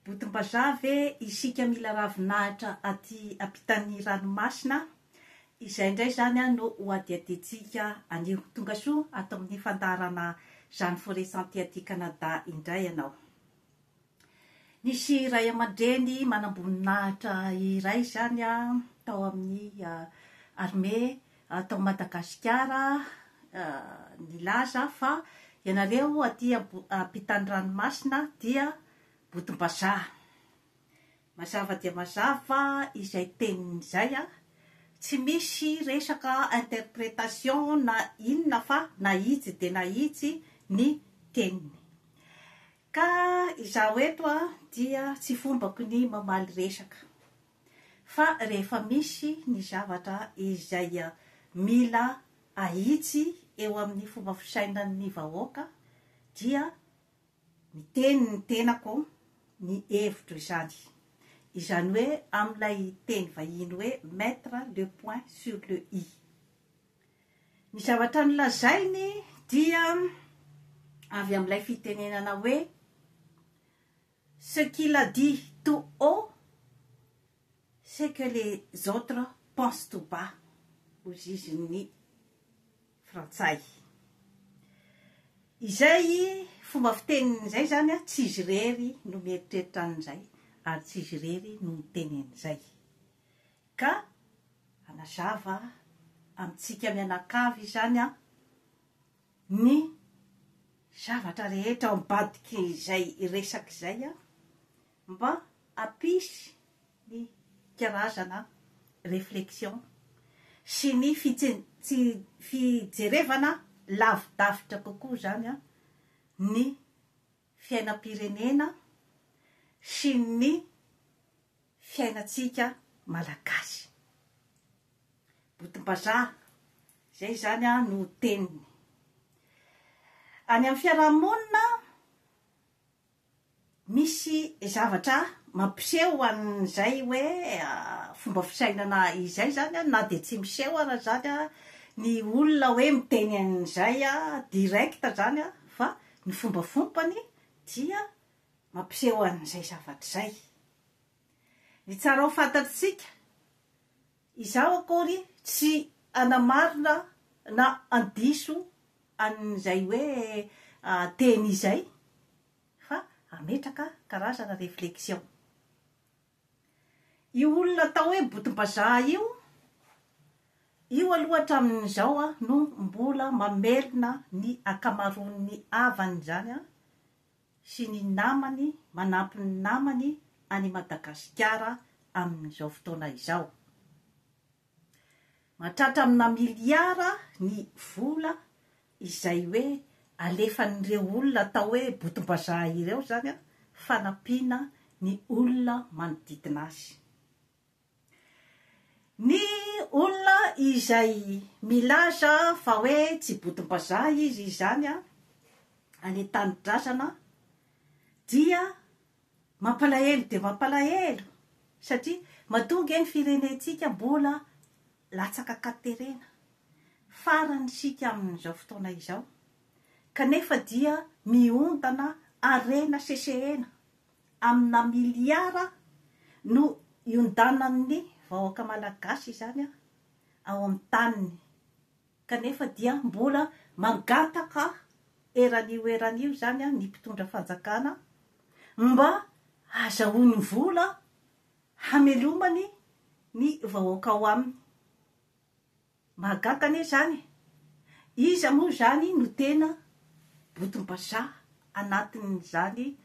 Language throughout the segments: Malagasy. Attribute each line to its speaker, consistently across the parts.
Speaker 1: Botim-bazaha ve isika mila ravinahitra aty ampitan'ny ranomasina. Izay indray zany no hoadiaditsika anio. Tonga soa ato amin'ny fandarana Jeanne Forêt Santé aty Canada indray ianao. Nisy ray aman-dreny manam-boninahitra iray zany tao amin'ny armée tao Madagasikara nilaza fa ianareo aty ampitan'ny ranomasina dia botim-bazaha. Mazava dia mazava izay tenin'izay tsy misy resaka interprétation na inona fa na itsy dia na itsy ny teniny. Ka izaho eto dia tsy fombako ny mamaly resaka. Fa rehefa misy ny zavatra izay mila ahitsy eo amin'ny fomba fisainan'ny vahoaka dia ny teny ny tenako ny hevitro izany. Izany hoe amin'ilay teny vahiny hoe mettre le point sur le i. Ny zavatra nolazainy dia avy amin'ilay fitenenana hoe ce qu'il a dit tout haut, c'est que les autres pensent tout bas. Hozy izy ny frantsay. Izay fomba fitenin'izay zany tsy izy rery no mieritreritra an'izay ary tsy izy rery no mitenen'izay. Ka anazava amintsika mianakavy zany ny zavatra rehetra ao ambadiky izay resaky izay mba ampisy ny karazana réflexion sy ny fijerevana lavidavitra kokoa zany ny fiainam-pirenena sy ny fiainatsika malagasy. Botim-bazaha zay zany no teniny. Any amin'ny fiarahamonina misy zavatra mampiseho an'izay hoe fomba fisainana izay zany na dia tsy miseho ara zany ny olona hoe miteny an'izay direkta zany fa ny fomba fompany dia mampiseho an'izay zavatra izay. Ny tsara ho fantatsika izaho akory tsy anamarina na andiso an'izay hoe teny izay fa ametraka karazana réflexion. Io olona atao hoe botim-bazaha io aloha hatramin'izao no mbola mamelona ny akamaroan'ny havany zany sy ny namany manampy ny namany any Madagasikara amin'izao fotoana izao. Mahatratra amina miliara ny vola izay hoe alefan'ireo olona atao hoe botim-bazaha ireo zany fanampiana ny olona manodidina azy. Ny olona izay milaza fa hoe tsy botim-bazaha izy zany any an-tanindrazana dia mampalahelo dia mampalahelo satria mahatonga ny firenentsika mbola latsaka katerena farany sika amin'izao fotoana izao kanefa dia miondana arena sesehena amina miliara no iondanan'ny vahoaka malagasy zany ao amin'ny taniny kanefa dia mbola mangataka eran'io zany ny mpitondra fanjakana mba azahoany vola hamelomany ny vahoaka ao aminy. Mahagakane zany iza moa zany no tena botim-bazaha anatin'izany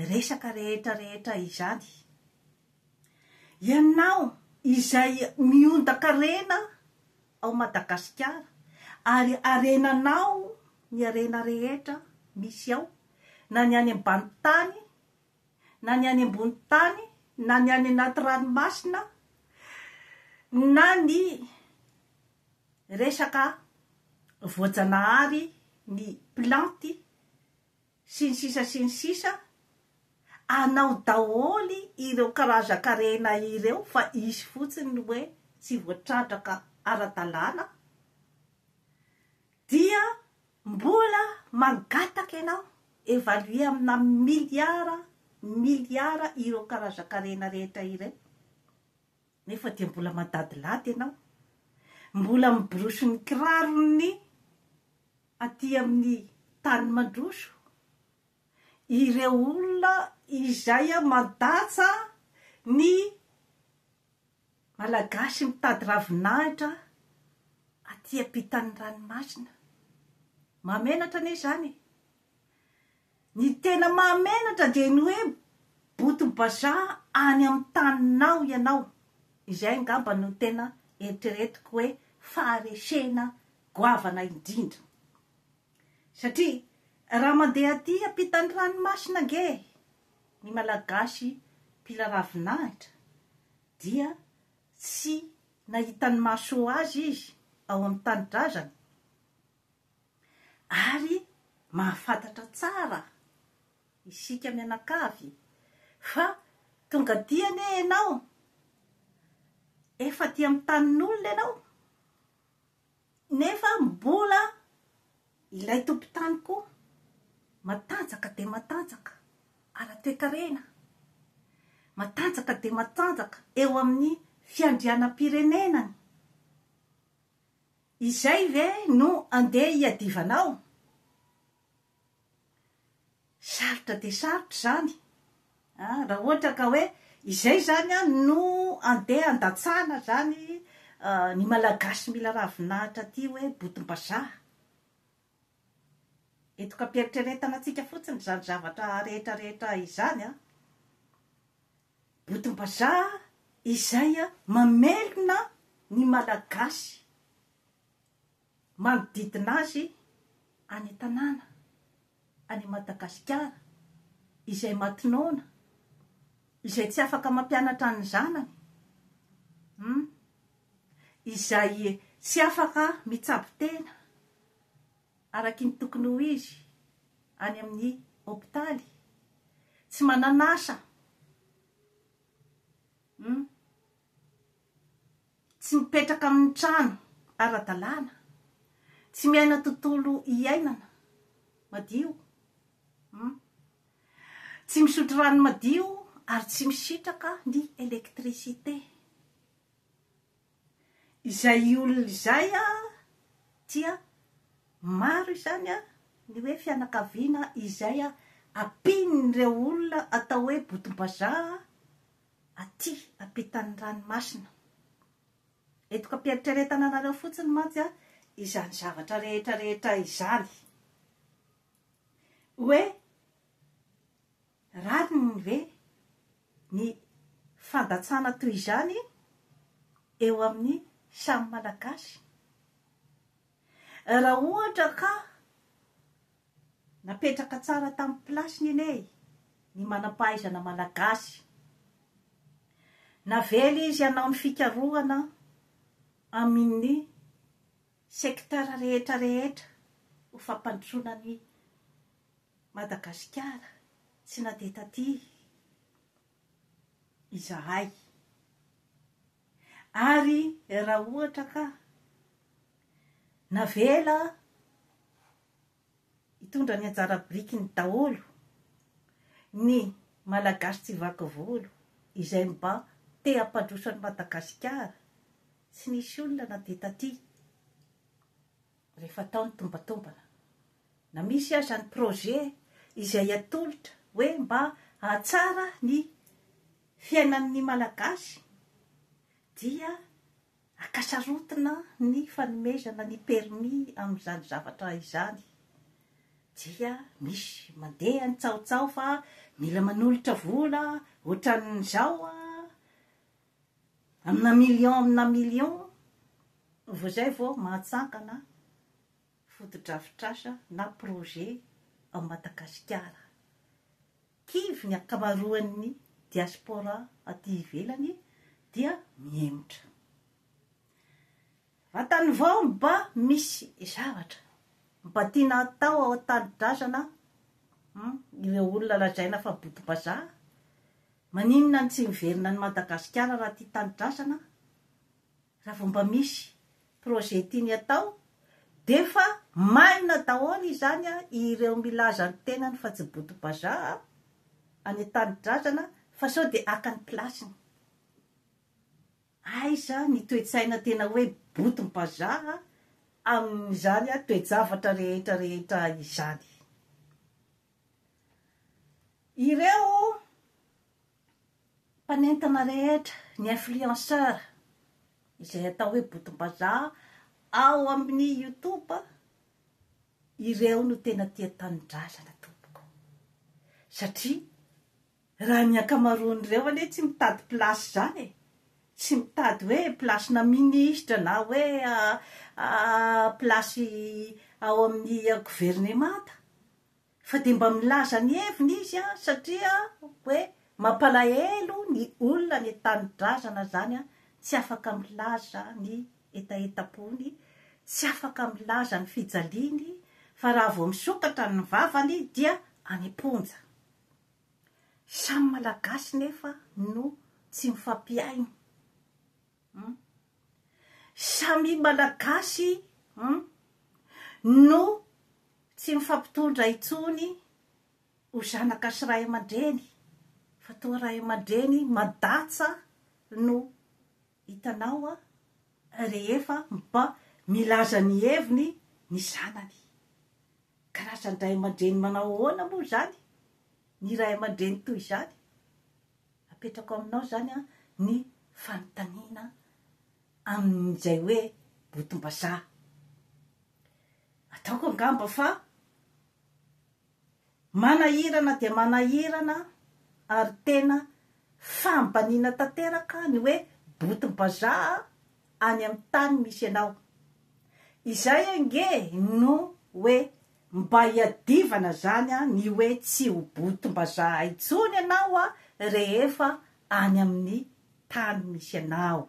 Speaker 1: resaka rehetra izany. Ianao izay miondaka arena ao Madagasikara ary arenanao ny arena rehetra misy ao na ny any ambany tany na ny any ambony tany na ny any anaty ranomasina na ny resaka voajanahary ny planty sy ny sisa anao daholy ireo karazan-karena ireo fa isy fotsiny hoe tsy voatratraka ara-dalàna dia mbola mangataka ianao évalué amina miliara miliara ireo karazan-karena rehetra ireo. Nefa dia mbola madadilady ianao, mbola miborosy ny kirarony aty amin'ny tany mandroso. Ireo olona izay madatsa ny malagasy mitady ravinahitra aty ampitan'ny ranomasina. Mamenatra anie zany. Ny tena mamenatra dia ny hoe botom-bazaha any amin'ny taninao ianao. Izay ngamba no tena eritreretiko hoe faharesena goavana indrindra. Satria raha mandeha aty ampitan'ny ranomasina nge ny malagasy mpila ravinahitra dia tsy nahitany maso azy izy ao amin'ny tanindrazana. Ary mahafantatra tsara isika mianakavy fa tonga diane ianao efa ty amin'ny tanin'olona ianao, nefa mbola ilay tompo-tany koa matanjaka dia matanjaka ara-toekarena, matanjaka dia matanjaka eo amin'ny fiandrianam-pirenenany. Izay ve no andeha hiadivanao? Sarotra dia sarotra zany. Raha ohatra ka hoe izay zany no andeha andatsana zany ny malagasy mila ravinahitra ty hoe botom-bazaha. Eto ka ampieritreretana antsika fotsiny zany zavatra rehetrarehetra izany. Botom-bazaha izay mamelona ny malagasy manodidina azy any tanàna, any Madagasikara, izay matinoana, izay tsy afaka mampianatra ny zanany, izay tsy afaka mitsabo tena araky ny tokony ho izy any amin'ny hôpitaly, tsy mananasa, tsy mipetraka amin'ny trano ara-dalàna, tsy miaina tontolo iainana madio, tsy misotro rano madio ary tsy misitraka ny elektricité. Izay olona izay dia maro izany ny hoe fianakaviana izay ampian'ireo olona atao hoe botom-bazaha aty ampitan'ny ranomasina. Eto ka ampieritreretana anareo fotsiny mantsy izany zavatra rehetrarehetra izany. Hoe rariny ve ny fandatsana toy izany eo amin'ny samy malagasy? Raha ohatra ka napetraka tsara tamin'ny plasiny ene ny manam-pahaizana malagasy, navela izy hanao ny fikarohana amin'ny sekitera rehetra rehetra ho fampandrosoana ny Madagasikara, tsy nadeha taty izahay. Ary raha ohatra ka navela hitondra ny anjara birikiny daholo ny malagasy tsy vaky volo izay mba te hampandrosoan'ny Madagasikara, tsy nisy olona nadeha taty rehefa tao ny tombatombana. Na misy aza ny projet izay atolotra hoe mba hahatsara ny fiainan'ny malagasy dia akasarotina ny fanomezana ny permis amin'izany zavatra izany. Dia misy mandeha ny tsaotsao fa mila manolotra vola ohatran'izao amina million vao zay vao mahatsangana fotodrafitrasa na projet ao Madagasikara. Kivy ny ankamaroan'ny diaspora aty ivelany dia mihemotra. Vatany vao mba misy zavatra mba tiana atao ao an-tanindrazana, ireo olona lazaina fa botom-bazaha, maninona ny tsy miverina ny Madagasikara raha ty tanindrazana? Raha vao mba misy projet tiany atao de fa maina daholo izany ireo milaza ny tenany fa tsy botom-bazaha any tany-drazana fa sao de akany plasiny aiza ny toetsaina tena hoe botim-bazaha amin'izany a toejavatra rehetrarehetra izany ireo mpanentana rehetra ny influenceur izay atao hoe botim-bazaha ao amin'ny YouTube ireo no tena tia tany-drazana tompoko satria raha ny akamaroan'ireo anie tsy mitady plasy zany tsy mitady hoe plasina ministra na hoe plasy ao amin'ny gouvernemanta fa de mba milaza ny heviny izy satria hoe mampalahelo ny olona ny tany-drazana zany tsy afaka milaza ny etaetapony tsy afaka milaza ny fijaliany fa raha vao misokatra ny vavany dia any-ponja samy malagasy nefa no tsy mifampiainy samy malagasy no tsy mifampitondra itsony ho zanaka sy ray aman-dreny fa toa ray aman-dreny madatsa no hitanao rehefa mba milaza ny heviny ny zanany karazany ray aman-dreny manao ahoana moa zany ny ray aman-dreny toy zany apetrako aminao zany ny fanontaniana amin'izay hoe botim-bazaha ataoko angamba fa manahirana dia manahirana ary tena fambanina tanteraka ny hoe botim-bazaha any amin'ny tany misy ianao izay ange no hoe mba hiadivana zany ny hoe tsy ho botim-bazaha itsony ianao rehefa any amin'ny tany misy ianao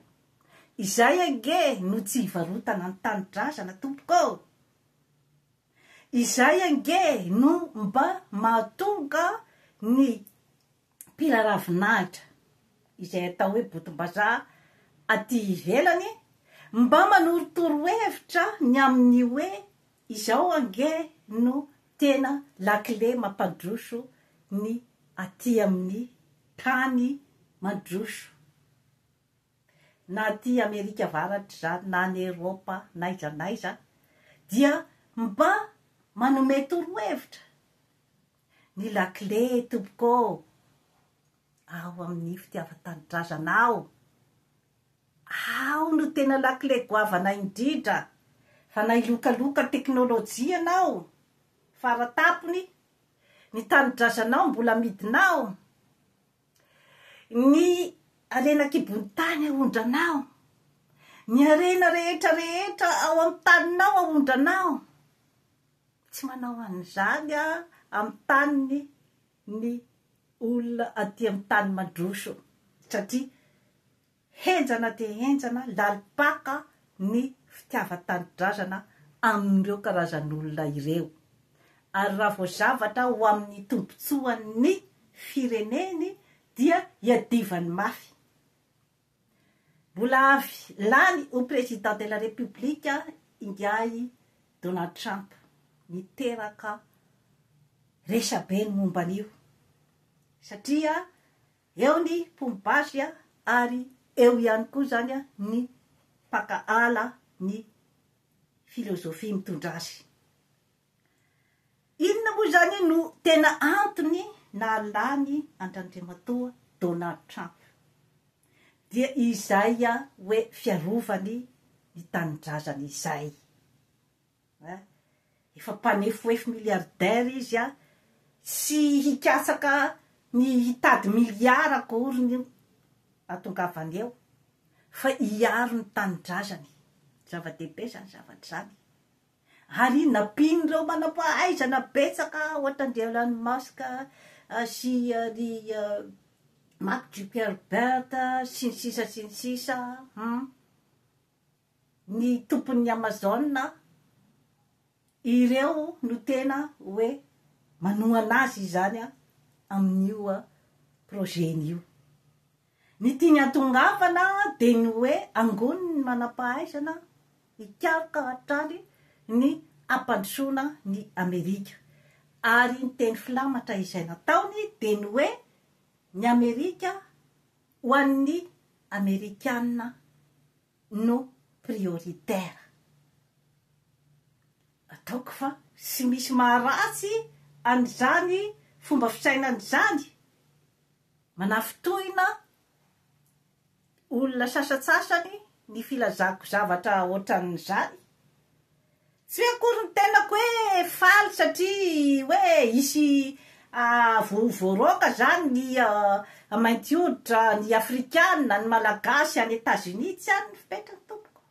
Speaker 1: izay ange no tsy hivarotana ny tany-drazana tompoko izay ange no mba mahatonga ny mpilaravinahitra izay atao hoe botim-bazaha aty ivelany mba manorotoro hevitra ny amin'ny hoe izao ange no tena lakile mampandroso ny aty amin'ny tany mandroso na aty Amerika avaratra zany na ny Eropa naizanaiza dia mba manome torohevitra ny lakile tompoko ao amin'ny fitiavan-tany-drazanao ao no tena lakile goavana indrindra fa na ilokaloka teknôlôjia anao faratapony ny tany-drazanao mbola midinao ny arena-kibonitany aondranao ny arena rehetrarehetra ao amin'ny taninao aondranao tsy manao an'izany amin'ny taniny ny olona aty amin'ny tany mandroso satria henjana dia henjana lalipaka ny fitiavan-tany-drazana amin'ireo karazan'olona ireo ary raha vao zavatra ho amin'ny tombotsoan'ny fireneny dia hiadivany mafy mbola avy lany ho président de la république ingay Donald Trump niteraka resabe ny momban'io satria eo ny pombazy ary eo ihany koa zany ny mpakaala ny filozofia mitondra azy inona moa zany no tena antony na lany Andrandriamatoa Donald Trump dia izay hoe fiarovany ny tany-drazany izay efa mpanefoefo miliardaire izy sy hikatsaka ny hitady miliara akory ny atongavany eo fa hiaro ny tany-drazany zava-dehibe zany zavatra zany ary napin'ireo manam-pahaizana betsaka ohatran'ny Elon Musk sy ry Mark Zuckerberg sy ny sisa ny tompon'ny Amazon ireo no tena hoe manohana azy zany amin'io projet-n'io ny tiany atongavana de ny hoe angony ny manam-pahaizana hikaroka hatrany ny ampandrosoana ny Amerika ary ny teny filamatra izay nataony de ny hoe ny Amerika ho an'ny Amerikanina no prioritaire. Ataoko fa sy misy maharatsy an'izany fomba fisainan'izany. Manafotoina olona sasatsasany ny filazako zavatra ohatran'izany. Tsy hoe akory ny tenako hoe faly satria hoe isy voaroaka zany ny mainty hoditra, ny afrikanina, ny malagasy any États-Unis tsy any ny fipetrany tompoko.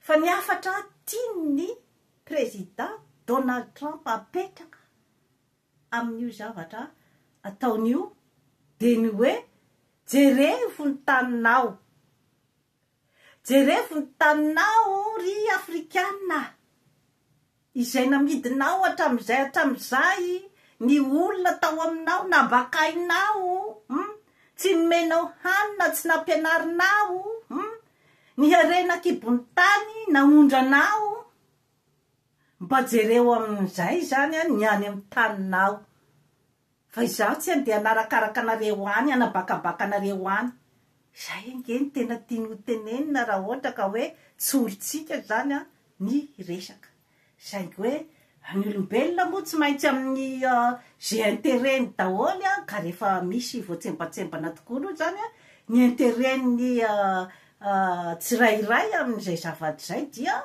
Speaker 1: Fa ny afatra tiany président Donald Trump apetraka amin'io zavatra ataon'io dia ny hoe jerevo ny taninao. Jerevo ny taninao ry afrikanina. Izay namidinao hatramin'izay ny olona tao aminao, nabakainao, tsy nomenao hanina, tsy nampianarinao, ny harena-kibony tany naondranao. Mba jereo amin'izay zany ny any amin'ny taninao. Fa izaho tsy andeha hanarakaraka anareo any, hanabakabaka anareo any. Izay angeny tena tiany ho tenenina raha ohatra ka hoe tsorintsika zany ny resaka. Saingy hoe ny olombelona moa tsy maintsy amin'ny zay intérêt-ny daholy ka rehefa misy voatsembatsembana tokoa aloha zany ny intérêt-ny tsirairay amin'izay zavatra izay dia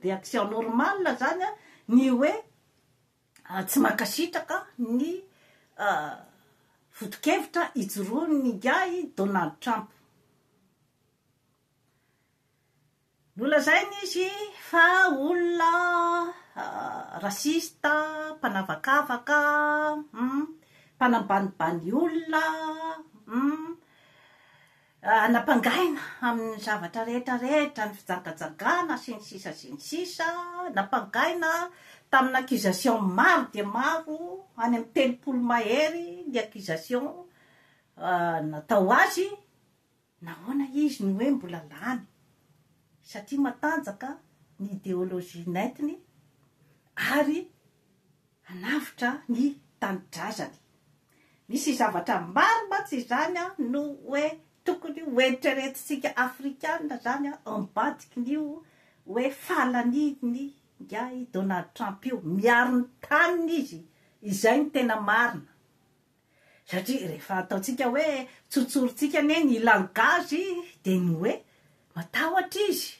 Speaker 1: réaction normale zany ny hoe tsy mankasitraka ny foto-kevitra ijoroan'ny gay Donald Trump. Nolazainy izy fa olona rasista, mpanavakavaka, mpanambanibany olona, napangaina amin'ny zavatra rehetrarehetra, ny fijagajagana sy ny sisa, napangaina tamin'ny accusation maro dia maro, any amin'ny 30 mahery ny accusation natao azy. Nahoana izy ny hoe mbola lany? Satria matanjaka ny idéologie nentiny ary hanavitra ny tanindrazany. Misy zavatra maro matsy izany no hoe tokony hoeritreretintsika afrikanina zany ambadikin'io hoe falaniny gay Donald Trump io. Miaro ny taniny izy. Izay ny tena marina. Satria rehefa ataontsika hoe tsotsorintsika ny langazy dia ny hoe matahotra izy.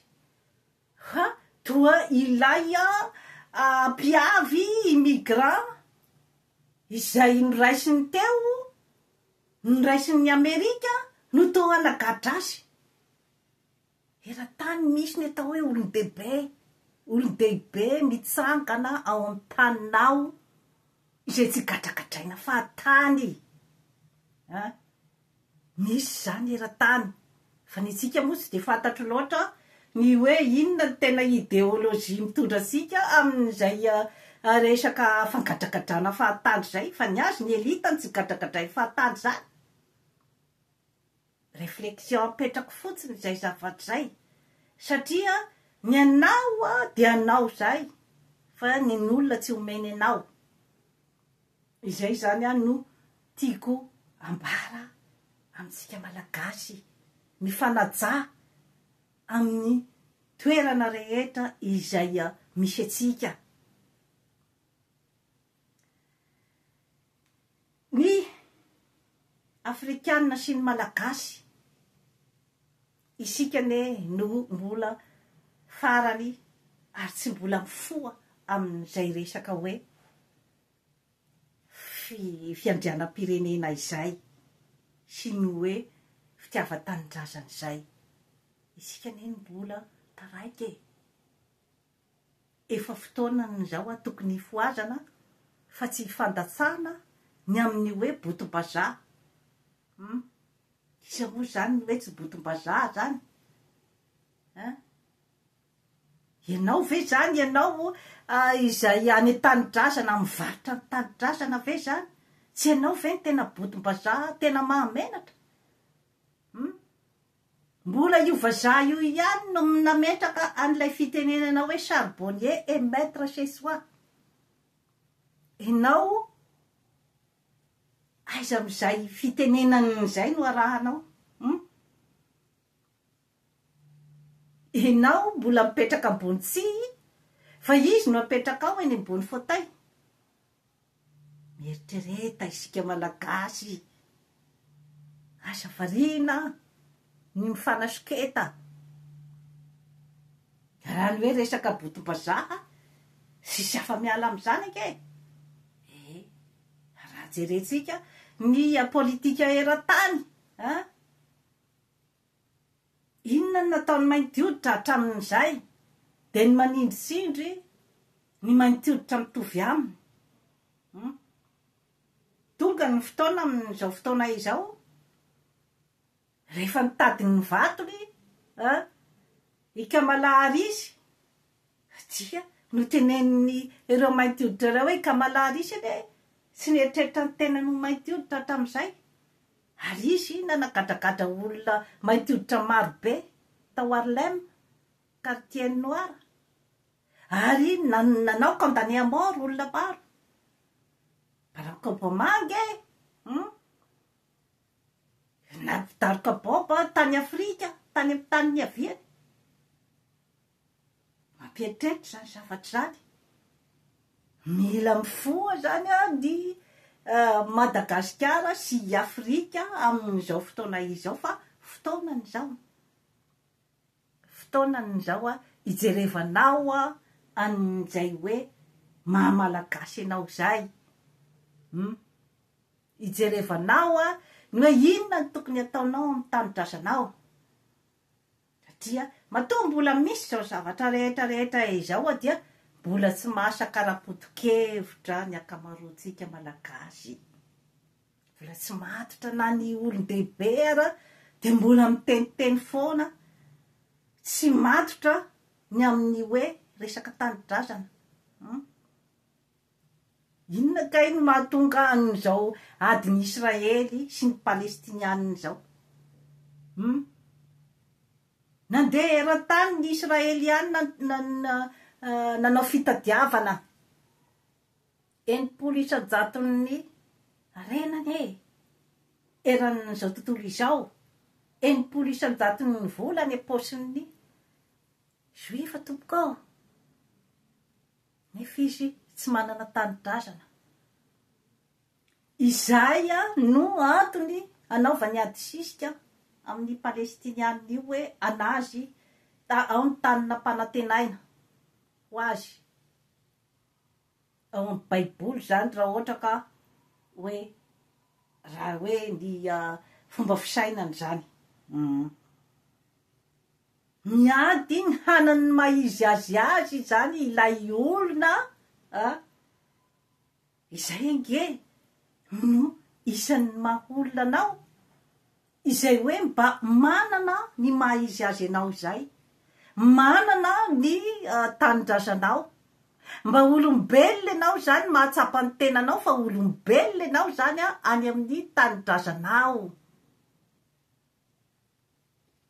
Speaker 1: Toa ilay mpiavy immigrant izay noraisiny teo, noraisiny Amerika, no toa nagadrasy. Eran-tany misy ny atao hoe olon-dehibe mitsangana ao amin'ny taninao izay tsy gadragadraina fa tany. Misy zany eran-tany. Fa ny tsika moa tsy dia fantatro loatra ny hoe inona ny tena idéologie mitondra tsika amin'izay resaka fangadragadrana fahatany zay. Fa ny azy ny elitany tsy gadragadray fahatany zany. Réflexion apetrako fotsiny zay zavatra zay. Satria ny anao dia anao zay. Fa ny olona tsy omeny anao. Izay zany no tiako ambara amintsika malagasy. Mifanaja amin'ny toerana rehetra izay misy atsika. Ny afrikanina sy ny malagasy isika no mbola farany ary tsy mbola mifoha amin'izay resaka hoe fiandrianam-pirenena izay sy ny hoe fitiavan-tanindrazana izay. Isika mbola taraiky. Efa fotoana n'izao tokony hifoazana fa tsy fandatsana ny amin'ny hoe botom-bazaha. Isa moa zany hoe tsy botom-bazaha zany. Ianao ve zany, ianao izay any tanidrasana, mivarotra ny tanidrasana ve zany? Tsy ianao ve ny tena botom-bazaha, tena mahamenatra? Mbola io vazaha io ihany no nametraka an'ilay fitenenana hoe charbonnier et maître chez soi. Ianao aiza am'izay fitenenan'izay no arahanao enao mbola mipetraka ambony tsihy fa izy no apetraka ao eny ambony fauteuil mieritrereta isika malagasy asa variana ny mifanasoketa raha ny hoe resaka botom-bazaha sisy afa-miala am'izany ake raha jerentsika ny politika era-tany inona ny nataony mainty hoditra hatramin'izay de ny manindritsindry ny mainty hoditra mitovy aminy tonga ny fotoana amin'izao fotoana izao rehefa mitady ny vatony ikamalary izy dia no teneniny ireo mainty hoditra ireo hoe ikamalary izy ede tsy nieritreritra ny tenany mainty hoditra hatramin'izay ary izy nanagadragadra olona mainty hoditra marobe tao Harlem quartier noir ary nanao condamné à mort olona maro Barack Obama nge nampidaroka boba tany Afrika tany amin'ny tany niaviany mampieritreritra zany zavatra zany mila mifoha zany ny Madagasikara sy Afrika amin'izao fotoana izao fa fotoanan'izao ijerevanao an'izay hoe mahamalagasy anao zay ijerevanao ny hoe inona ny tokony ataonao amin'ny tanindrazanao satria matoa mbola misy zao zavatra rehetra izao dia mbola tsy mahasakarapoto-kevitra ny akamaroantsika malagasy mbola tsy matotra na ny olon-dehibe ara de mbola miteniteny foana tsy matotra ny amin'ny hoe resaka tanindrazana inona kay no mahatonga an'izao adiny Israely sy ny Palestinianina zao nandeha eran-tany ny Israeliana nanao fitadiavana 900 renany eran'izao tontolo izao 900 volany aposin'ny juifa tompoko nefa izy tsy manana tanindrazana izay no antony anaovany ady sisika amin'ny Palestinianina io hoe anazy ao ny tanina mpanantenaina ho azy ao amin'ny baiboly zany raha ohatra ka hoe raha hoe ny fomba fisainany zany miady ny hanany maizy azy zany ilay olona izay nge no isan'ny maholona anao izay hoe mba manana ny maizy azy anao zay manana ny tanindrazanao mba olombelona anao zany mahatsapa ny tenanao fa olombelona anao zany any amin'ny tanindrazanao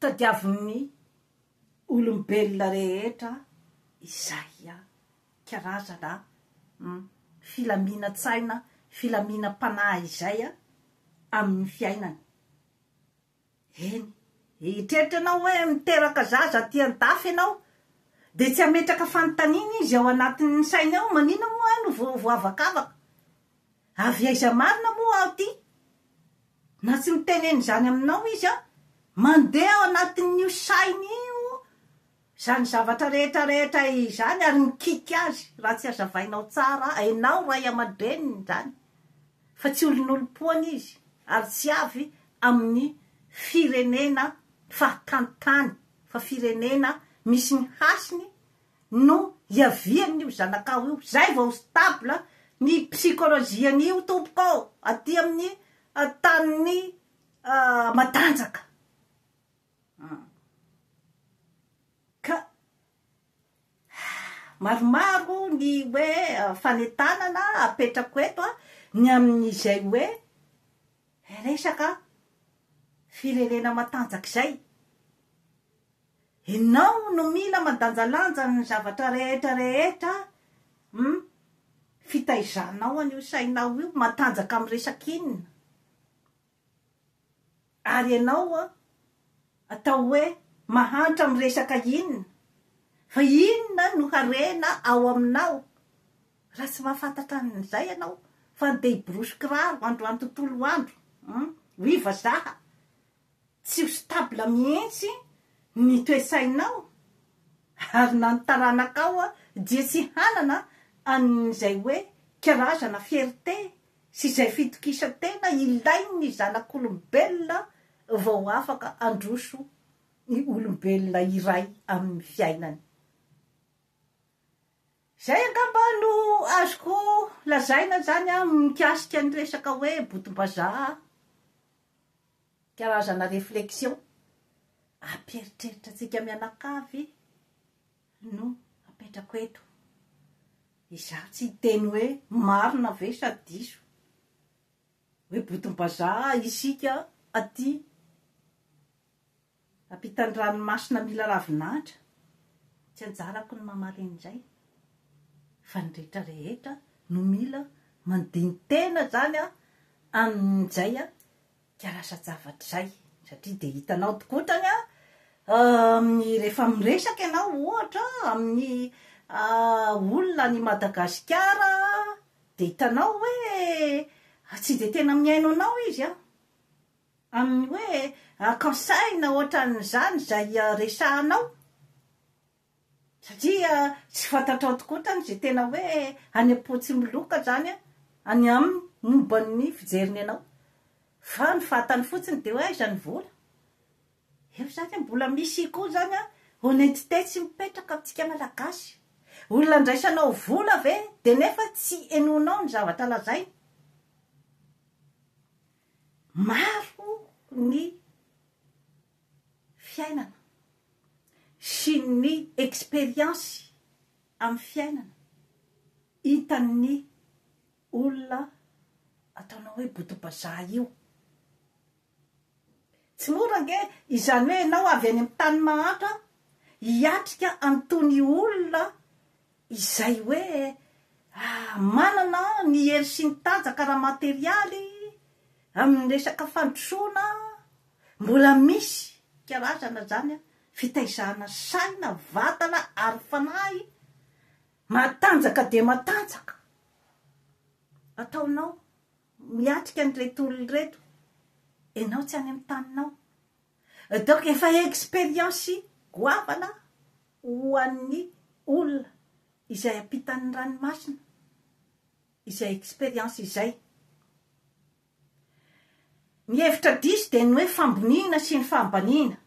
Speaker 1: tadiavin'ny olombelona rehetra izay karazana filamina-tsaina filamina-panahy izay amin'ny fiainana eny hitreritra anao hoe miteraka zaza tian-dafy ianao de tsy ametraka fanontaniana izy ao anatin'ny saina ao manina moa no voavakavaka avy aiza marina moa aho ty na tsy miteneny zany aminao izy mandeha ao anatin'io sainy io zany zavatra rehetrarehetra izany ary mikika azy raha tsy azavainao tsara enao ray aman-dreniny zany fa tsy olon'olom-poana izy ary tsy avy amin'ny firenena fahatantany fa firenena misy ny hasiny no iavian'io zanakao io zay vao stable ny psikolozian'io tompoko aty amin'ny taniny matanjaka ka maromaro ny hoe fanetanana apetrako eto ny amin'izay hoe resaka firenena matanjaka izay enao no mila mandanjalanja ny zavatra rehetrarehetra fitaizanao an'io sainao io matanjaka amin'ny resakinina ary ianao atao hoe mahantra amin'ny resaka inona fa inona no harena ao aminao raha tsy mahafantatra an'izay ianao fa ndeha hiborosy kiraro androany tontolo andro hoy vazaha tsy ho stable mihitsy ny toesainao ary na ny taranakao dia tsy hanana an'izay hoe karazana fierté sy izay fitokisantena ilainy zanak'olombelona vao afaka androso ny olombelona iray amin'ny fiainany. Zay angamba no azoko lazaina zany mikasika ny resaka hoe botom-bazaha, karazana réflexion amperitreritra antsika mianakavy no apetrako eto. Izaho tsy teny hoe marina ve sa diso hoe botom-bazaha isika aty ampitan'ny ranomasina mila ravinahitra, tsy anjarako ny mamaly an'izay fa ny rehetra rehetra no mila mandiny tena zany amin'izay karaza-javatra zay satria de hitanao tokotrany amin'ny rehefa miresaka ianao ohatra amin'ny olona ny Madagasikara de hitanao hoe tsy de tena miaino anao izy amin'ny hoe conseil-na ohatran'izany zay resahanao satria tsy fantatrao tokotrany zay tena hoe any am-potsy miloka zany any amin'ny momban'ny fijeriny ianao fa ny fantany fotsiny de hoe aiza ny vola eo zany mbola misy koa zany honnêteté tsy mipetraka amintsika malagasy, olona ndraisanao vola ve de nefa tsy enonao ny zavatra lazainy. Maro ny fiainana sy ny expérience amin'ny fiainana hitan'ny olona ataonao hoe botom-bazaha io. Tsy mora nge izany hoe ianao avy any amin'ny tany mahantra hiatrika antony olona izay hoe manana ny hery sy ny tanjaka raha materialy amin'ny resaka fandrosoana, mbola misy karazana zany fitaizana saina, vatana ary fanahy matanjaka de matanjaka ataonao miatrika an'ireto olona reto ianao tsy any amin'ny taninao. Donc efa expérience goavana ho an'ny olona izay ampitan'ny ranomasina izay expérience izay. Ny hevitra diso de ny hoe fambonina sy ny fambanina.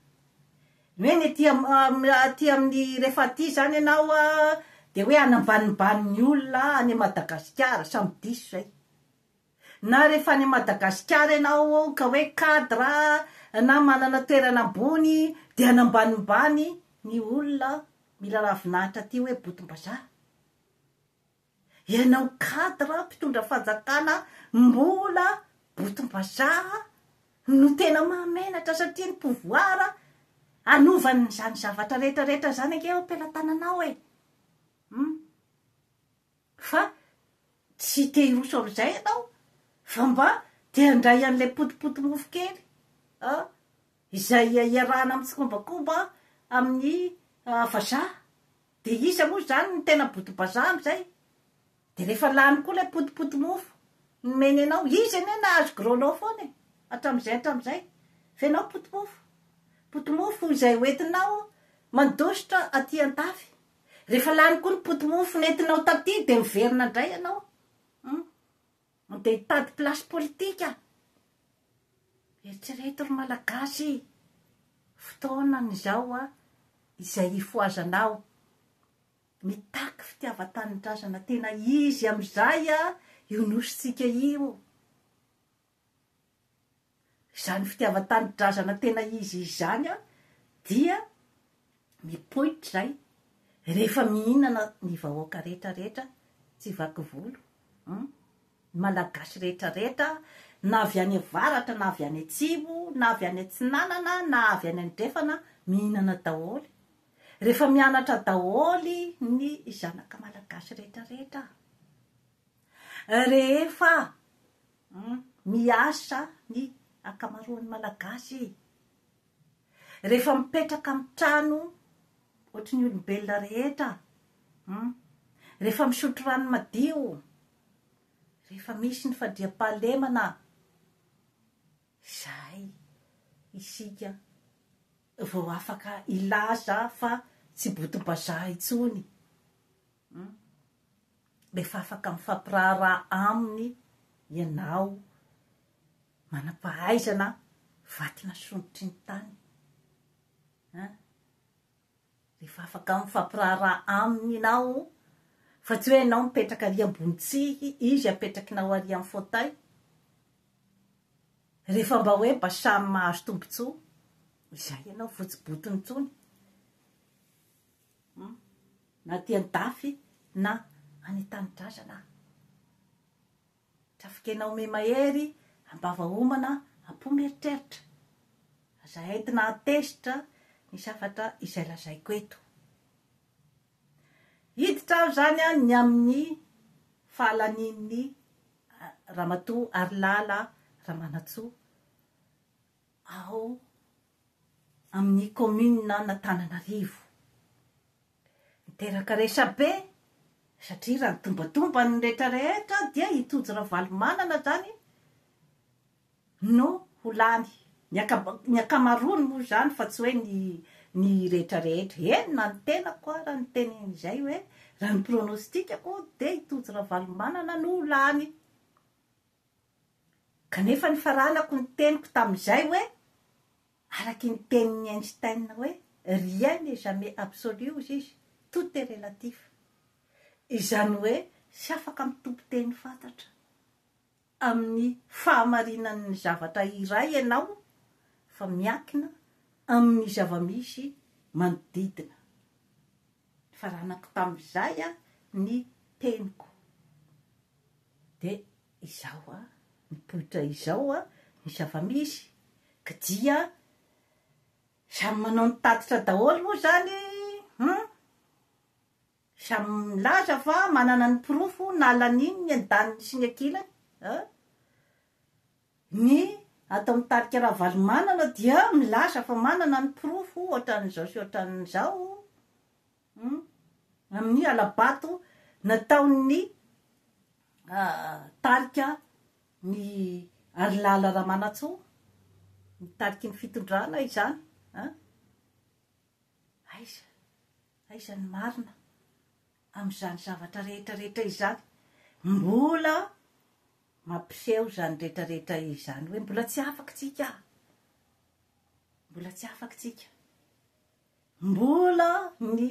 Speaker 1: Ny hoe ny aty amin'ny rehefa aty zany ianao de hoe anambanimbany ny olona any Madagasikara, samy diso zay. Na rehefa any Madagasikara ianao ka hoe cadre na manana toerana ambony de anambanimbany ny olona mila ravinahitra aty hoe botom-bazaha. Ianao cadre mpitondra fanjakana mbola botom-bazaha no tena mahamenatra satria ny pouvoir anovany zany zavatra rehetrarehetra zany ake am-pelatananao fa tsy te hiroso amin'izay ianao fa mba te handray an'ilay potipotimofo kely izay iarahana amin'ny tsikobakobba amin'ny vazaha de iza moa zany ny tena botom-bazaha am'izay de rehefa lany koa ilay potipotimofo nomeny anao izy ane nahazo gronao foana hatram'izay fenao potimofo izay hoentinao mandositra aty an-tafy. Rehefa lany koa ny potimofo nentinao taty de miverina indray ianao de hitady place politika. Eritrereto ry malagasy fotoana n'izao izay ifoazanao mitaky fitiavan-tanindrazana tena izy amin'izay io nositsika io. Izany fitiavan-tanindrazana tena izy izany dia mipoitra zay rehefa mihinana ny vahoaka rehetrarehetra tsy vaky volo, malagasy rehetrarehetra na avy any avaratra na avy any atsimo na avy any atsinanana na avy any andrefana mihinana daholy. Rehefa mianatra daholy ny zanaka malagasy rehetrarehetra. Rehefa miasa ny akamaroany malagasy rehefa mipetraka amin'ny trano ohatry ny olombelona rehetra rehefa misotro rano madio rehefa misy ny fadriam-pahalemana zay isika vao afaka ilaza fa tsy botim-bazaha intsony rehefa afaka mifampiraharaha aminy ianao manam-pahaizana vatina sondrotry ny tany rehefa afaka mifampiraharaha aminy ianao fa tsy hoe ianao mipetraka ary ambony tsihy izy apetrakinao ary amin'ny fauteuil rehefa mba hoe mba samy mahazo tombotsoa izay ianao votsibotiny intsony na tian-dafy na any tany-drazana trafikenao me mahery ambava homana ampomeritreritra aza entina atesitra ny zavatra izay lazaiko eto hiditra aho zany ny amin'ny fahalanin'ny Ramatoa Arilala Ramanantsoa ao amin'ny commune Antananarivo niteraka resabe satria raha nitombatomba ny rehetrarehetra dia hitojo Ravalomanana zany no ho lany ny akamarony moa zany fa tsy hoe ny rehetrarehetra eny na ny tenako raha ny tenen'izay hoe raha ny pronostikako dia hitojo Ravalomanana no ho lany kanefa ny faranako ny teniko tamin'izay hoe araky ny tenin'ny Einstein hoe rien n'est jamais absolu izy tout est relatif izany hoe sy afaka mitompo teny fantatra amin'ny fahamarinan'ny zavatra iray ianao fa miakina amin'ny zavamisy manodidina faranako tamin'izay ny teniko de izao mipoitra izao ny zavamisy ka dia samy manao ny tatitra daholo moa zany samy milaza fa manana ny pirofo na laniny ny andaniny sy ny akilany ny atao mitarika Ravalomanana dia milaza fa manana ny pirofo ohatran'izao sy ohatran'izao amin'ny alabato nataon'ny tarika ny Arilala Ramanantsoa mitariky ny fitondrana izany aiza ny marina amin'izany zavatra rehetrarehetra izany mbola mampiseho zany rehetrarehetra izany hoe mbola tsy afakytsika mbola ny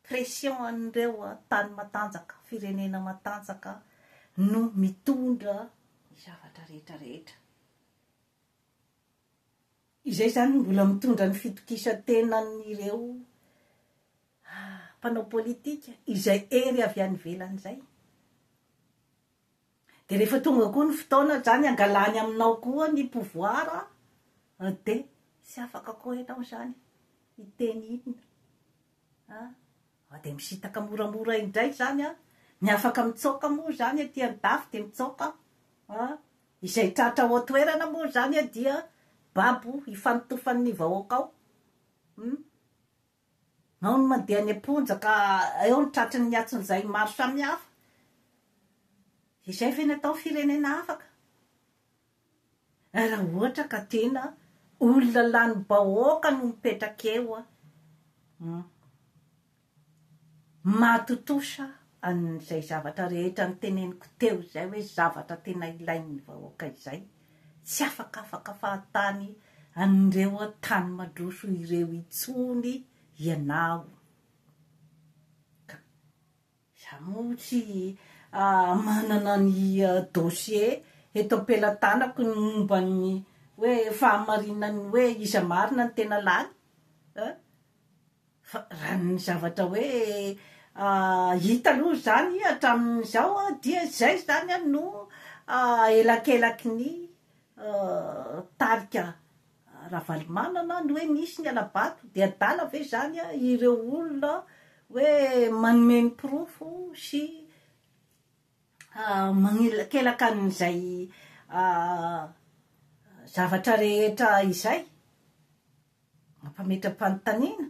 Speaker 1: pression an'ireo tany matanjaka firenena matanjaka no mitondra ny zavatra rehetrarehetra izay zany mbola mitondra ny fitokisan-tenan'ireo mpanao politika izay ery avy any ivelan'izay de rehefa tonga koa ny fotoana zany angalany aminao koa ny pouvoir de sy afaka koa ianao zany iteny inona de misitaka moramora indray zany ny afaka mitsoka moa zany aty an-dafy de mitsoka izay tratra ao toerana moa zany dia babo ifanotofan'ny vahoaka ao ny mandeha ny amponjaka eo ny tratrany miatson'izay maro samihafa izay fe natao firenena afaka raha ohatra ka tena olona lany bahoaka no mipetraka eo matotosa an'izay zavatra rehetra ny teneniko teo zay hoe zavatra tena ilain'ny vahoaka izay tsy afakafaka fahatany an'ireo tany mandroso ireo itsony ianao samotsy manana ny dossier eto am-pelatanako ny momba ny hoe fahamarinany hoe iza marina ny tena lany fa raha ny zavatra hoe hita aloha zany hatramin'izao dia zay zany no elakelaky ny tarika Ravalomanana ny hoe nisy ny alabato de adala ve zany ireo olona hoe manome ny pirofo sy magnelakelaka an'izay zavatra rehetra izay mampametram-panontaniana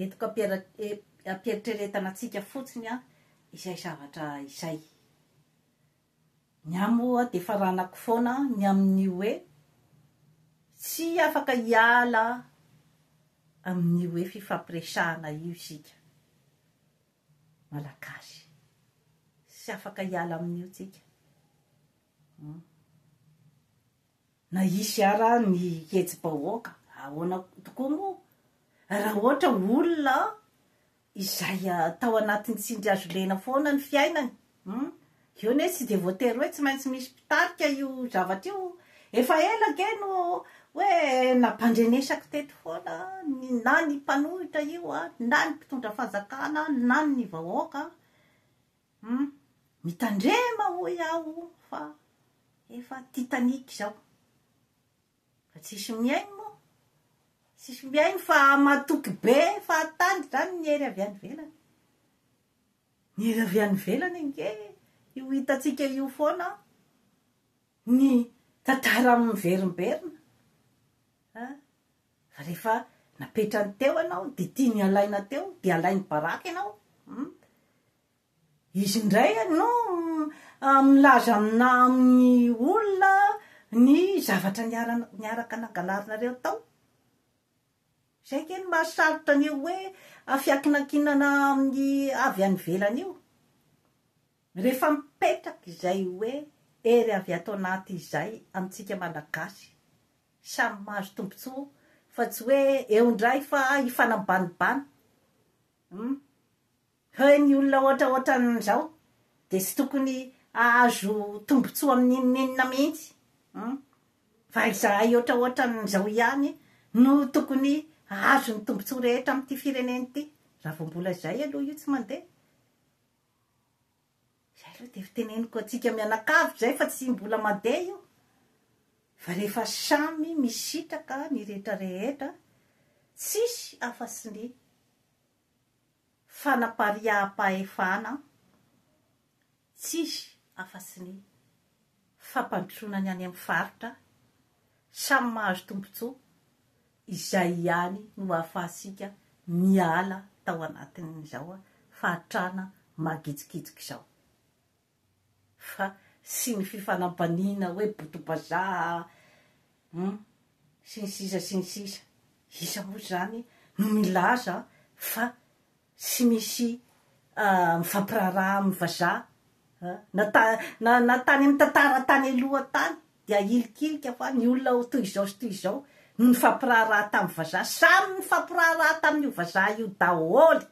Speaker 1: entiko ampieritrretana antsika fotsiny a izay zavatra izay ny amoa de faranako foana ny amin'ny hoe tsy afaka hiala amin'ny hoe fifampiresahana io isika malagasy tsy afaka hiala amin'io tsika na isy ara ny hetsy-bahoaka ahoana tokoa moa raha ohatra olona izay tao anatin'ny tsindry azo lena foana ny fiainany eo ne tsy de voatery hoe tsy maintsy misy mpitarika io zavatra io efa ela ke no hoe nampandrenesako teto foana na ny mpanohitra io na ny mpitondra fanjakana na ny vahoaka mitandrema hoy aho fa efa titaniky zao fa tsisy miainy moa tsisy miainy fa matoky be fa atany zany ny ery avy any velany ny ery avy any velany nge io hitatsika io foana ny tantara miverimberina fa rehefa napetrany teo anao de tia ny alaina teo de alainy baraky ianao izy indray no milaza amina amin'ny olona ny zavatra niaraka nangalarinareo tao zay ke ny mahasarotra an'io hoe afiakinankinana amin'ny avy any velany io rehefa mipetraka izay hoe ery avy ato anaty izay amintsika malagasy samy mahazo tombontsoa fa tsy hoe eo indray fa hifanambanibany hoe ny olona ohatraohatran'izao de tsy tokony ahazo tombontsoa amin'inon'inona mihitsy fa izahay ohatraohatran'izao ihany no tokony ahazo ny tombontsoa rehetra amin'ity fireneny ity raha vao mbola zay aloha io tsy mandeha zay aloha de fiteneniko atsika mianakavy zay fa tsy mbola mandeha io fa rehefa samy misitraka ny rehetrarehetra tsisy afa-sy ny fanapariam-pahefana tsisy afa-sy ny fampandrosoana ny any amin'ny faritra samy mahazo tombontsoa izay ihany no ahafahasika miala tao anatin'izao fahatrana magitsikitsiky izao fa sy ny fifanam-panina hoe boto-bazaha sy ny sisa isa moa zany no milaza fa sy misy mifampiraraha amin'ny vazaha na tany amin'ny tantara tany aloha tany de ahilikilika fa ny olona toy izao sy toy izao no nifampiraraha tamin'ny vazaha samy nifampiraraha tamin'io vazaha io daholy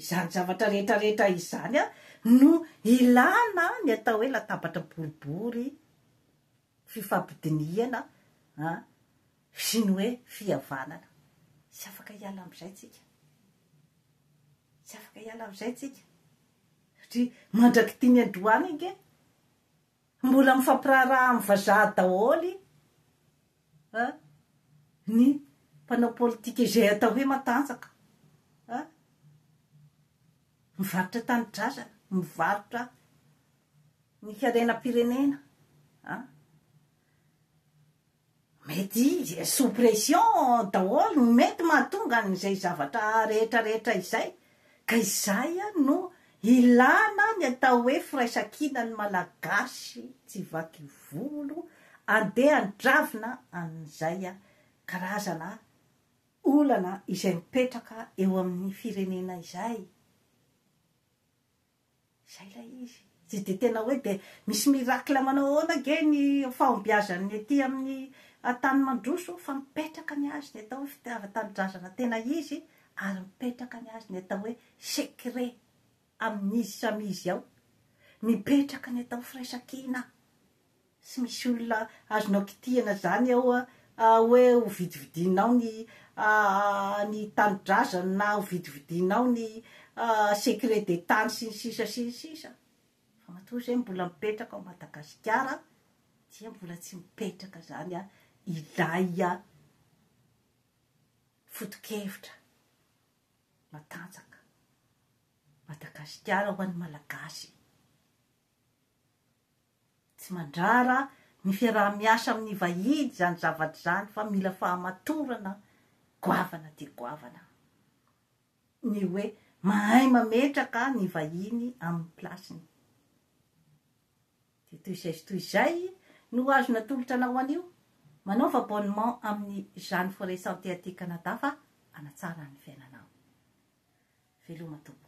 Speaker 1: izany zavatra rehetrarehetra izany no ilana ny atao hoe latabatra boribory fifampidiniana sy ny hoe fihavanana tsy afaka hiala am'izay tsika tsy afaka hiala am'izay tsika satria mandraky tiany androany inge mbola mifampiraraha amin'ny vazaha daholy ny mpanao politika izay atao hoe matanjaka mivarotra tany-drazana mivarotra ny firenena mety sous pression daholy mety mahatonga n'izay zavatra rehetrarehetra izay ka izay no ilana ny atao hoe firaisan-kina ny malagasy tsy vaky volo andeha andravina an'izay karazana olana izay mipetraka eo amin'ny firenena izay lay izy tsy de tena hoe de misy mirakla manao ahoana ge ny fahombiazany ety amin'ny tany mandroso fa mipetraka ny azy ny atao hoe fitiava-tany-drazana tena izy ary mipetraka ny azy ny atao hoe secret amin'izy samizy ao mipetraka ny atao firaisan-kina sy misy olona azonao kitihana zany ao hoe ho vidividinao ny tany-drazana na ho vidividinao ny secret de tany sy ny sisa fa matoa zay mbola mipetraka ao Madagasikara dia mbola tsy mipetraka zany ilay foto-kevitra matanjaka Madagasikara ho an'ny malagasy tsy mandrara ny fiaraha-miasa amin'ny vahidy zany zavatry zany fa mila fahamatorana goavana dia goavana ny hoe mahay mametraka ny vahiny amin'ny plasiny. De toy izay sy toy izay no azo natolotra anao an'io manaova abonnement amin'ny Jeanne Forêt Santé aty Canada fa hanatsara ny fiainanao. Veloma tompoko.